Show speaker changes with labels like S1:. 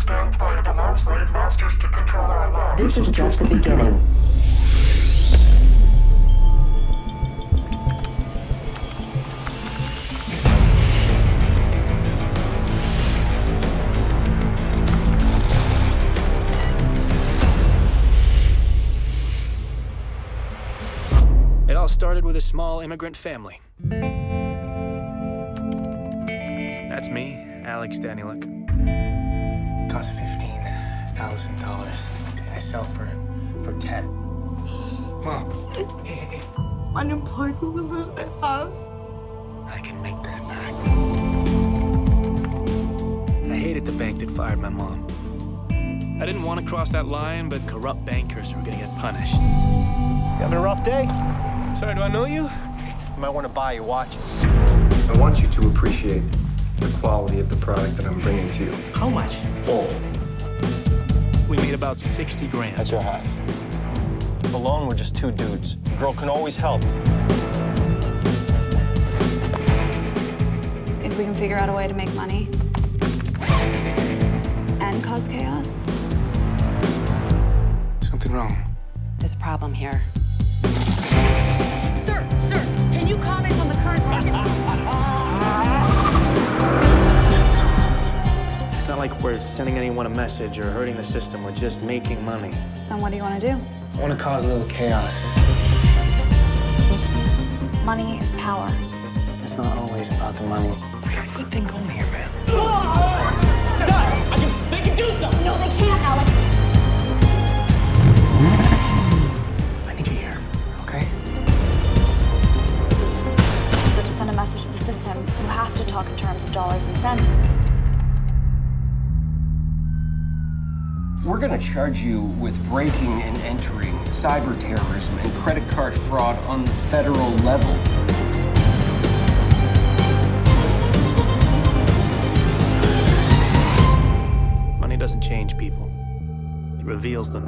S1: stand by and allow slave masters to control our lives.
S2: This is just the beginning.
S3: It all started with a small immigrant family. That's me, Alex Daniluk.
S4: Cost $15,000. I sell for 10. Mom. Hey.
S5: Unemployed people lose their house.
S4: I can make this back.
S3: I hated the bank that fired my mom. I didn't want to cross that line, but corrupt bankers were gonna get punished.
S6: Having a rough day?
S3: Sorry, do I know you?
S6: You might want to buy your watches.
S7: I want you to appreciate the quality of the product that I'm bringing to you.
S4: How much?
S7: All.
S3: We made about 60 grand.
S6: That's your half. Alone, we're just two dudes. A girl can always help.
S8: If we can figure out a way to make money and cause chaos,
S4: Something wrong.
S8: there's a problem here.
S5: Sir, can you comment on the current market?
S3: It's not like we're sending anyone a message or hurting the system. We're just making money.
S8: So what do you want to do?
S4: I want to cause a little chaos.
S8: Money is power.
S4: It's not always about the money. We got a good thing going here, man.
S5: They can do something!
S8: No, they can't, Alex.
S4: I need you here, okay?
S8: So to send a message to the system, you have to talk in terms of dollars and cents.
S9: We're going to charge you with breaking and entering, cyber terrorism, and credit card fraud on the federal level.
S3: Money doesn't change people. It reveals them.